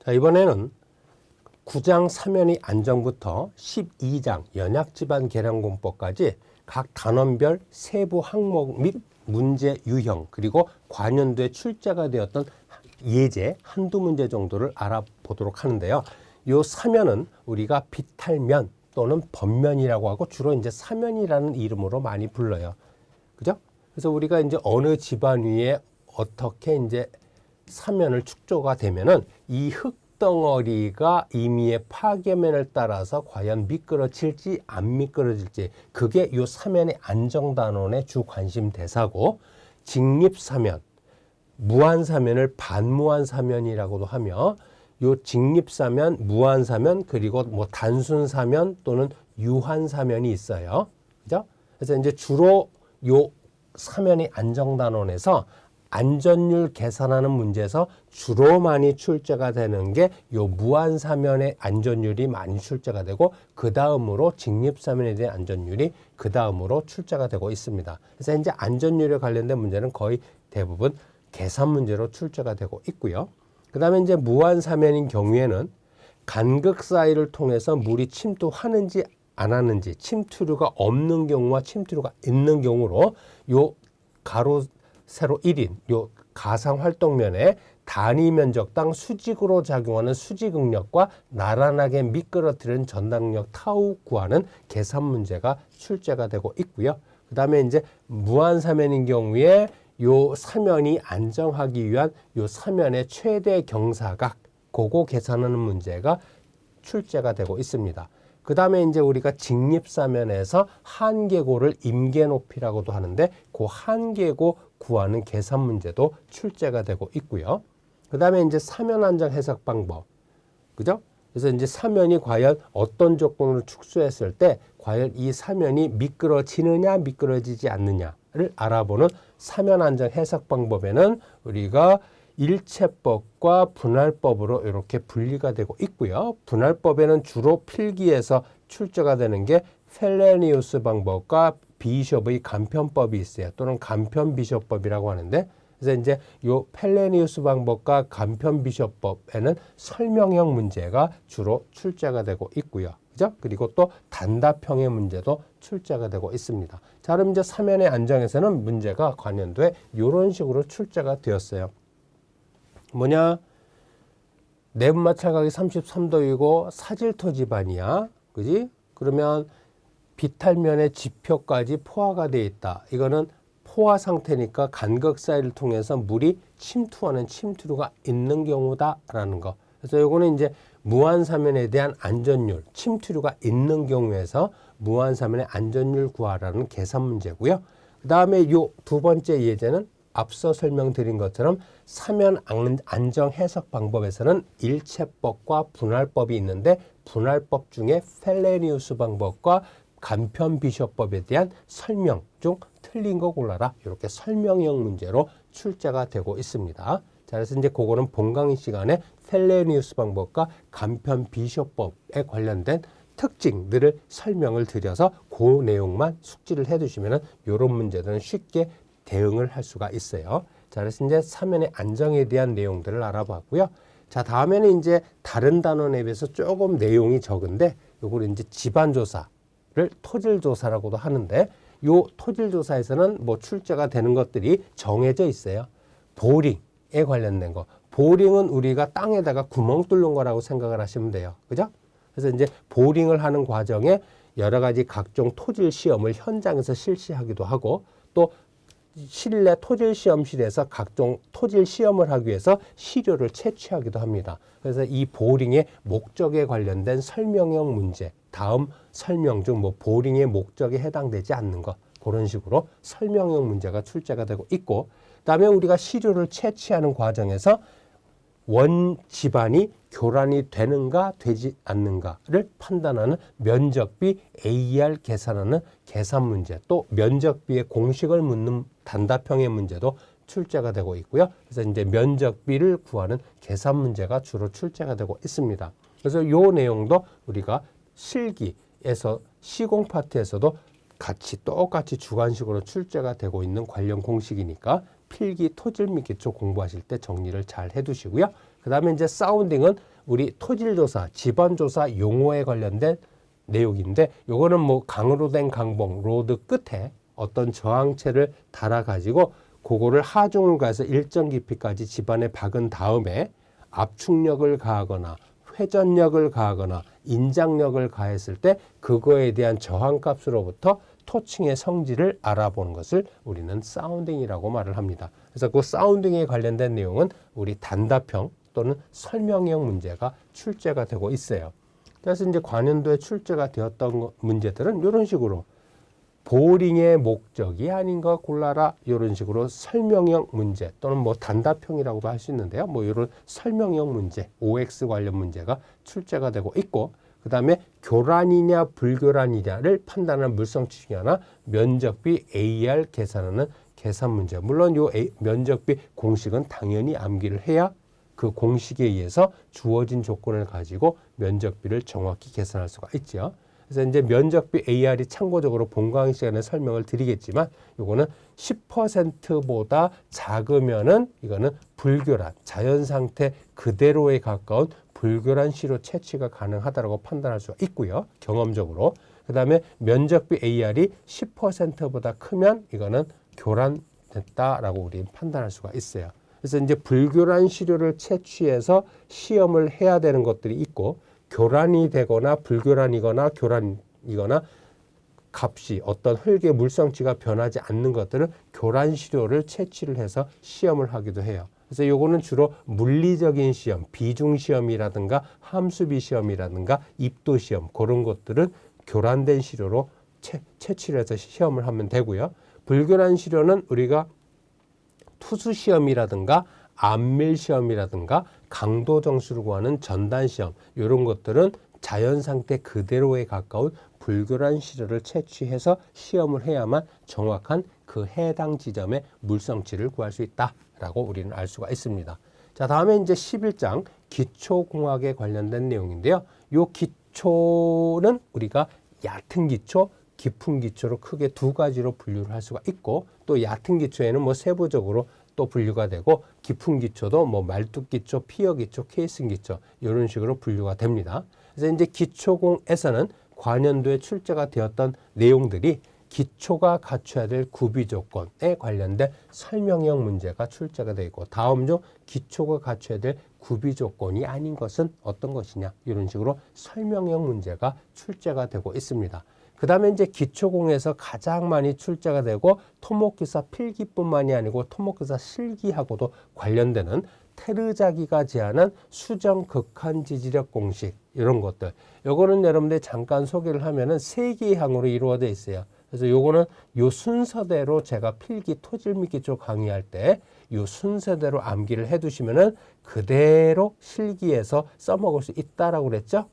자, 이번에는 9장 사면의 안정부터 12장 연약지방계량공법까지 각 단원별 세부 항목 및 문제 유형 그리고 관연도에 출제가 되었던 예제 한두 문제 정도를 알아보도록 하는데요. 요 사면은 우리가 비탈면 또는 번면이라고 하고 주로 이제 사면이라는 이름으로 많이 불러요. 그죠? 그래서 우리가 이제 어느 집안 위에 어떻게 이제 사면을 축조가 되면은 이 흙덩어리가 임의의 파괴면을 따라서 과연 미끄러질지 안 미끄러질지 그게 요 사면의 안정단원의 주 관심 대사고, 직립사면, 무한사면을 반무한사면이라고도 하며, 요 직립사면, 무한사면, 그리고 뭐 단순사면 또는 유한사면이 있어요. 그죠? 그래서 이제 주로 요 사면의 안정단원에서 안전율 계산하는 문제에서 주로 많이 출제가 되는 게 요 무한사면의 안전율이 많이 출제가 되고, 그 다음으로 직립사면에 대한 안전율이 그 다음으로 출제가 되고 있습니다. 그래서 이제 안전율에 관련된 문제는 거의 대부분 계산 문제로 출제가 되고 있고요. 그 다음에 이제 무한사면인 경우에는 간극 사이를 통해서 물이 침투하는지 안 하는지, 침투류가 없는 경우와 침투류가 있는 경우로 요 가로 세로 1인 요 가상 활동면에 단위 면적당 수직으로 작용하는 수직응력과 나란하게 미끄러뜨리는 전당력 타우 구하는 계산 문제가 출제가 되고 있고요. 그 다음에 이제 무한사면인 경우에 요 사면이 안정하기 위한 요 사면의 최대 경사각 그거 계산하는 문제가 출제가 되고 있습니다. 그 다음에 이제 우리가 직립사면에서 한계고를 임계높이라고도 하는데 그 한계고 구하는 계산 문제도 출제가 되고 있고요. 그 다음에 이제 사면 안정 해석 방법. 그죠? 그래서 이제 사면이 과연 어떤 조건으로 축소했을 때 과연 이 사면이 미끄러지느냐 미끄러지지 않느냐를 알아보는 사면 안정 해석 방법에는 우리가 일체법과 분할법으로 이렇게 분리가 되고 있고요. 분할법에는 주로 필기에서 출제가 되는 게 펠레니우스 방법과 비숍의 간편법이 있어요. 또는 간편 비숍법이라고 하는데, 그래서 이제 요 펠레니우스 방법과 간편 비숍법에는 설명형 문제가 주로 출제가 되고 있고요. 그죠? 그리고 또 단답형의 문제도 출제가 되고 있습니다. 자, 그럼 이제 사면의 안정에서는 문제가 관연도에 이런 식으로 출제가 되었어요. 뭐냐? 내분마 찰각이 33도이고 사질토 집안이야. 그지? 그러면 비탈면의 지표까지 포화가 되어 있다. 이거는 포화 상태니까 간극 사이를 통해서 물이 침투하는 침투류가 있는 경우다라는 거. 그래서 요거는 이제 무한사면에 대한 안전율, 침투류가 있는 경우에서 무한사면의 안전율 구하라는 계산 문제고요. 그 다음에 요 두 번째 예제는 앞서 설명드린 것처럼 사면 안정 해석 방법에서는 일체법과 분할법이 있는데, 분할법 중에 펠레니우스 방법과 간편 비숍법에 대한 설명 중 틀린 거 골라라. 이렇게 설명형 문제로 출제가 되고 있습니다. 자, 그래서 이제 그거는 본 강의 시간에 펠레니우스 방법과 간편 비숍법에 관련된 특징들을 설명을 드려서 그 내용만 숙지를 해두시면은 이런 문제들은 쉽게 대응을 할 수가 있어요. 자, 그래서 이제 사면의 안정에 대한 내용들을 알아봤고요. 자, 다음에는 이제 다른 단원에 비해서 조금 내용이 적은데, 요걸 이제 집안조사를 토질조사라고도 하는데, 요 토질조사에서는 뭐 출제가 되는 것들이 정해져 있어요. 보링에 관련된 거. 보링은 우리가 땅에다가 구멍 뚫는 거라고 생각을 하시면 돼요. 그죠? 그래서 이제 보링을 하는 과정에 여러 가지 각종 토질 시험을 현장에서 실시하기도 하고, 또 실내 토질 시험실에서 각종 토질 시험을 하기 위해서 시료를 채취하기도 합니다. 그래서 이 보링의 목적에 관련된 설명형 문제, 다음 설명 중 뭐 보링의 목적에 해당되지 않는 것, 그런 식으로 설명형 문제가 출제가 되고 있고, 그다음에 우리가 시료를 채취하는 과정에서 원 집안이 교란이 되는가 되지 않는가를 판단하는 면적비 AR 계산하는 계산 문제, 또 면적비의 공식을 묻는 단답형의 문제도 출제가 되고 있고요. 그래서 이제 면적비를 구하는 계산 문제가 주로 출제가 되고 있습니다. 그래서 이 내용도 우리가 실기에서 시공 파트에서도 같이 똑같이 주관식으로 출제가 되고 있는 관련 공식이니까 필기 토질 및 기초 공부하실 때 정리를 잘 해두시고요. 그 다음에 이제 사운딩은 우리 토질조사, 집안조사 용어에 관련된 내용인데 요거는 뭐 강으로 된 강봉, 로드 끝에 어떤 저항체를 달아가지고 그거를 하중을 가해서 일정 깊이까지 집안에 박은 다음에 압축력을 가하거나 회전력을 가하거나 인장력을 가했을 때 그거에 대한 저항값으로부터 토층의 성질을 알아보는 것을 우리는 사운딩이라고 말을 합니다. 그래서 그 사운딩에 관련된 내용은 우리 단답형 또는 설명형 문제가 출제가 되고 있어요. 그래서 이제 관연도에 출제가 되었던 문제들은 이런 식으로 보링의 목적이 아닌 거 골라라 이런 식으로 설명형 문제 또는 뭐 단답형이라고도 할 수 있는데요. 뭐 이런 설명형 문제, OX 관련 문제가 출제가 되고 있고 그 다음에 교란이냐 불교란이냐를 판단하는 물성치 중에 하나 면적비 AR 계산하는 계산 문제. 물론 요 면적비 공식은 당연히 암기를 해야 그 공식에 의해서 주어진 조건을 가지고 면적비를 정확히 계산할 수가 있죠. 그래서 이제 면적비 AR이 참고적으로 본 강의 시간에 설명을 드리겠지만 요거는 10%보다 작으면은 이거는 불교란, 자연 상태 그대로에 가까운 불교란 시료 채취가 가능하다고 판단할 수가 있고요. 경험적으로. 그다음에 면적비 AR이 10%보다 크면 이거는 교란됐다라고 우리는 판단할 수가 있어요. 그래서 이제 불교란 시료를 채취해서 시험을 해야 되는 것들이 있고 교란이 되거나 불교란이거나 교란이거나 값이 어떤 흙의 물성치가 변하지 않는 것들은 교란 시료를 채취를 해서 시험을 하기도 해요. 그래서 요거는 주로 물리적인 시험, 비중 시험이라든가 함수비 시험이라든가 입도 시험 그런 것들은 교란된 시료로 채취를 해서 시험을 하면 되고요. 불교란 시료는 우리가 투수 시험이라든가 안밀 시험이라든가 강도 정수를 구하는 전단 시험 이런 것들은 자연 상태 그대로에 가까운 불교란 시료를 채취해서 시험을 해야만 정확한 그 해당 지점의 물성치를 구할 수 있다라고 우리는 알 수가 있습니다. 자, 다음에 이제 11장 기초공학에 관련된 내용인데요. 요 기초는 우리가 얕은 기초, 깊은 기초로 크게 두 가지로 분류를 할 수가 있고 또 얕은 기초에는 뭐 세부적으로 또 분류가 되고 깊은 기초도 뭐 말뚝 기초, 피어 기초, 케이슨 기초 이런 식으로 분류가 됩니다. 그래서 이제 기초공에서는 관연도에 출제가 되었던 내용들이 기초가 갖춰야 될 구비 조건에 관련된 설명형 문제가 출제가 되어 있고 다음 중 기초가 갖춰야 될 구비 조건이 아닌 것은 어떤 것이냐 이런 식으로 설명형 문제가 출제가 되고 있습니다. 그 다음에 이제 기초공에서 가장 많이 출제가 되고 토목기사 필기뿐만이 아니고 토목기사 실기하고도 관련되는 테르자기가 제안한 수정 극한 지지력 공식 이런 것들 요거는 여러분들 잠깐 소개를 하면은 세 개의 항으로 이루어져 있어요. 그래서 요거는 요 순서대로 제가 필기 토질 및 기초 강의할 때 요 순서대로 암기를 해 두시면은 그대로 실기에서 써먹을 수 있다라고 그랬죠.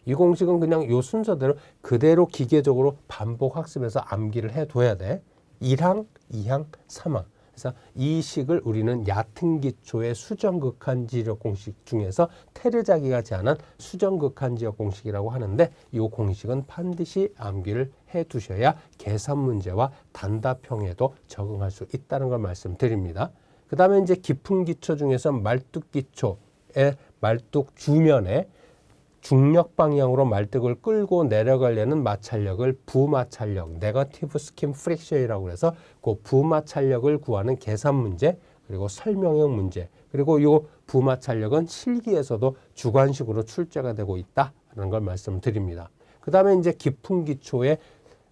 이 공식은 그냥 요 순서대로 그대로 기계적으로 반복 학습해서 암기를 해둬야 돼. 1항, 2항, 3항. 그래서 이 식을 우리는 얕은 기초의 수정극한 지력 공식 중에서 테르자기가 제안한 수정극한 지력 공식이라고 하는데 이 공식은 반드시 암기를 해두셔야 계산 문제와 단답형에도 적응할 수 있다는 걸 말씀드립니다. 그 다음에 이제 깊은 기초 중에서 말뚝 기초의 말뚝 주면에 중력 방향으로 말뚝을 끌고 내려가려는 마찰력을 부마찰력, 네거티브 스킨 프릭션이라고 해서 그 부마찰력을 구하는 계산 문제, 그리고 설명형 문제, 그리고 이 부마찰력은 실기에서도 주관식으로 출제가 되고 있다는 걸 말씀드립니다. 그 다음에 이제 깊은 기초의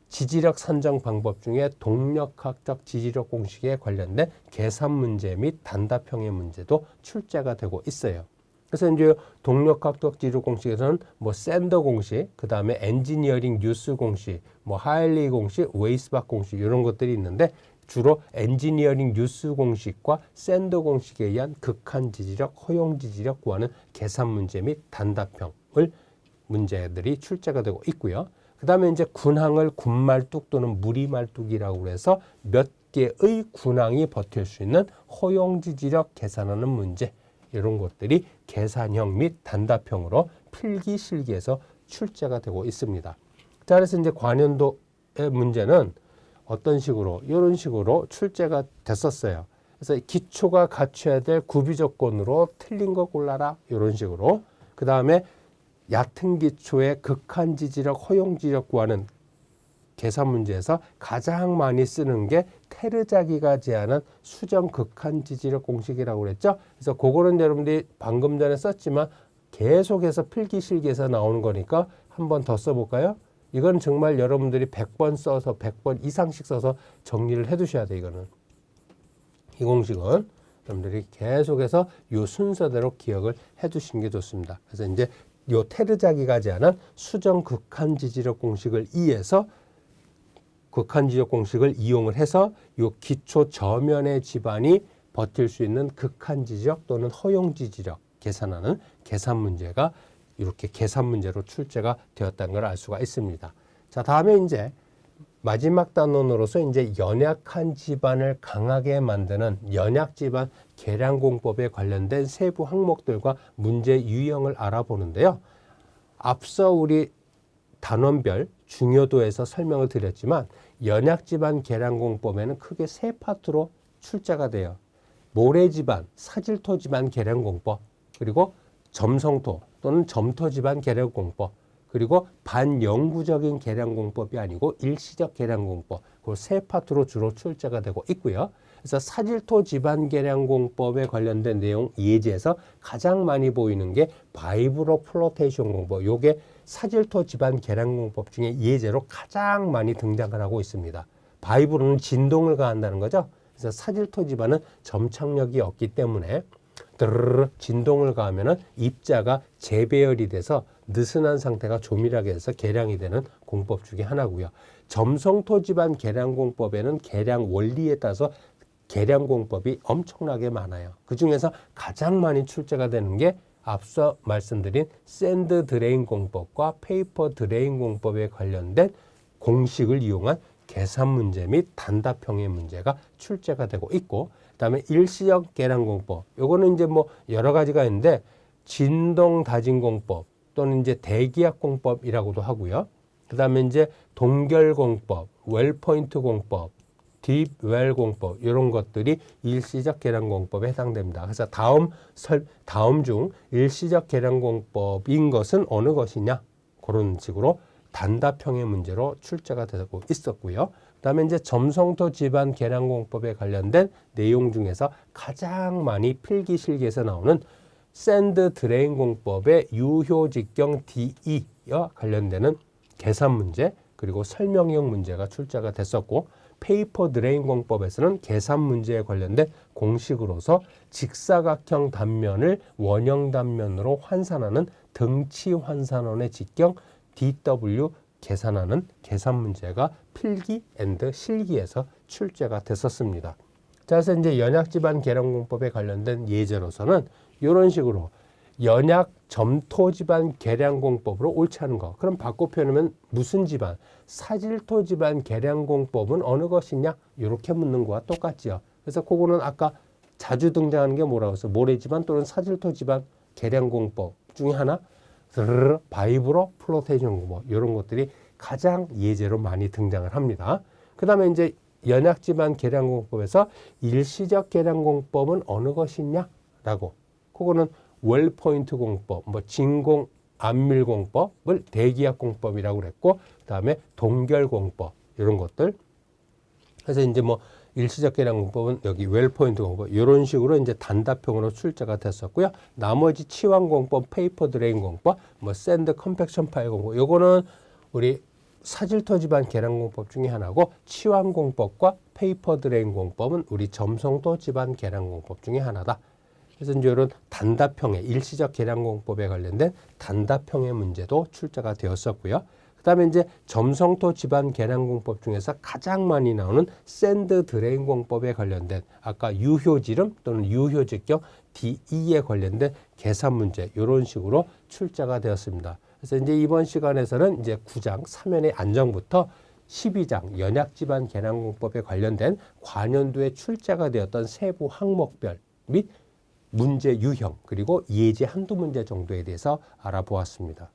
지지력 산정 방법 중에 동력학적 지지력 공식에 관련된 계산 문제 및 단답형의 문제도 출제가 되고 있어요. 그래서 이제 동력학적 지지력 공식에서는 뭐 샌더 공식, 그 다음에 엔지니어링 뉴스 공식, 뭐 하일리 공식, 웨이스박 공식 이런 것들이 있는데 주로 엔지니어링 뉴스 공식과 샌더 공식에 의한 극한 지지력, 허용 지지력 구하는 계산 문제 및 단답형을 문제들이 출제가 되고 있고요. 그 다음에 이제 군항을 군말뚝 또는 무리말뚝이라고 해서 몇 개의 군항이 버틸 수 있는 허용 지지력 계산하는 문제 이런 것들이 계산형 및 단답형으로 필기 실기에서 출제가 되고 있습니다. 자, 그래서 이제 관연도 문제는 어떤 식으로 이런 식으로 출제가 됐었어요. 그래서 기초가 갖춰야 될 구비 조건으로 틀린 거 골라라 이런 식으로. 그 다음에 얕은 기초의 극한 지지력, 허용 지지력 구하는 계산 문제에서 가장 많이 쓰는 게 테르자기가 제안한 수정 극한 지지력 공식이라고 그랬죠. 그래서 그거는 여러분들이 방금 전에 썼지만 계속해서 필기실기에서 나오는 거니까 한 번 더 써볼까요? 이건 정말 여러분들이 100번 써서 100번 이상씩 써서 정리를 해 두셔야 돼. 이거는 이 공식은 여러분들이 계속해서 이 순서대로 기억을 해 두시는 게 좋습니다. 그래서 이제 요 테르자기가 제안한 수정 극한 지지력 공식을 이해해서 극한 지지력 공식을 이용을 해서 요 기초 저면의 집안이 버틸 수 있는 극한 지지력 또는 허용 지지력 계산하는 계산 문제가 이렇게 계산 문제로 출제가 되었다는 걸 알 수가 있습니다. 자, 다음에 이제 마지막 단원으로서 이제 연약한 집안을 강하게 만드는 연약 집안 계량 공법에 관련된 세부 항목들과 문제 유형을 알아보는데요. 앞서 우리 단원별 중요도에서 설명을 드렸지만 연약 집안 계량 공법에는 크게 세 파트로 출제가 돼요. 모래 집안, 사질토 집안 계량 공법, 그리고 점성토 또는 점토 집안 계량 공법, 그리고 반영구적인 계량 공법이 아니고 일시적 계량 공법, 그 세 파트로 주로 출제가 되고 있고요. 그래서 사질토 집안 계량 공법에 관련된 내용 예제에서 가장 많이 보이는 게 바이브로 플로테이션 공법. 요게 사질토 집안 계량 공법 중에 예제로 가장 많이 등장을 하고 있습니다. 바이브로는 진동을 가한다는 거죠. 그래서 사질토 집안은 점착력이 없기 때문에 드르르 진동을 가하면은 입자가 재배열이 돼서 느슨한 상태가 조밀하게 해서 계량이 되는 공법 중에 하나고요. 점성토 집안 계량 공법에는 계량 원리에 따라서 계량 공법이 엄청나게 많아요. 그 중에서 가장 많이 출제가 되는 게 앞서 말씀드린 샌드 드레인 공법과 페이퍼 드레인 공법에 관련된 공식을 이용한 계산 문제 및 단답형의 문제가 출제가 되고 있고, 그다음에 일시적 계량 공법. 요거는 이제 뭐 여러 가지가 있는데 진동 다진 공법 또는 이제 대기압 공법이라고도 하고요. 그다음에 이제 동결 공법, 웰 포인트 공법, 딥 웰 공법 이런 것들이 일시적 계량 공법에 해당됩니다. 그래서 다음 중 일시적 계량 공법인 것은 어느 것이냐? 그런 식으로 단답형의 문제로 출제가 되고 있었고요. 그다음에 이제 점성토 집안 계량 공법에 관련된 내용 중에서 가장 많이 필기실기에서 나오는 샌드 드레인 공법의 유효 직경 DE와 관련되는 계산 문제 그리고 설명형 문제가 출제가 됐었고, 페이퍼 드레인 공법에서는 계산 문제에 관련된 공식으로서 직사각형 단면을 원형 단면으로 환산하는 등치 환산원의 직경 DW 계산하는 계산 문제가 필기 앤드 실기에서 출제가 됐었습니다. 자, 그래서 이제 연약 집안 계량 공법에 관련된 예제로서는 이런 식으로 연약 점토 집안 계량 공법으로 옳지 않은 거. 그럼 바꿔 표현하면 무슨 집안? 사질토 집안 계량 공법은 어느 것이냐? 이렇게 묻는 거와 똑같지요. 그래서 그거는 아까 자주 등장하는 게 뭐라고 해서 모래 집안 또는 사질토 집안 계량 공법 중에 하나. 바이브로 플로테이션 공법 이런 것들이 가장 예제로 많이 등장을 합니다. 그 다음에 이제 연약 집안 계량 공법에서 일시적 계량 공법은 어느 것이냐라고, 그거는 웰 포인트 공법, 뭐 진공 안밀 공법을 대기압 공법이라고 그랬고, 그다음에 동결 공법 이런 것들. 그래서 이제 뭐 일시적 계량 공법은 여기 웰 포인트 공법 이런 식으로 이제 단답형으로 출제가 됐었고요. 나머지 치환 공법, 페이퍼 드레인 공법, 뭐 샌드 컴팩션 파일 공법, 요거는 우리 사질토 집안 계량 공법 중에 하나고, 치환 공법과 페이퍼 드레인 공법은 우리 점성토 집안 계량 공법 중에 하나다. 그래서 이제 이런 단답형의 일시적 계량 공법에 관련된 단답형의 문제도 출제가 되었었고요. 그다음에 이제 점성토 집안 계량 공법 중에서 가장 많이 나오는 샌드 드레인 공법에 관련된 아까 유효지름 또는 유효직경 DE에 관련된 계산 문제 이런 식으로 출제가 되었습니다. 그래서 이제 이번 시간에서는 이제 9장 3연의 안정부터 12장 연약 집안 계량 공법에 관련된 관연도에 출제가 되었던 세부 항목별 및 문제 유형 그리고 예제 한두 문제 정도에 대해서 알아보았습니다.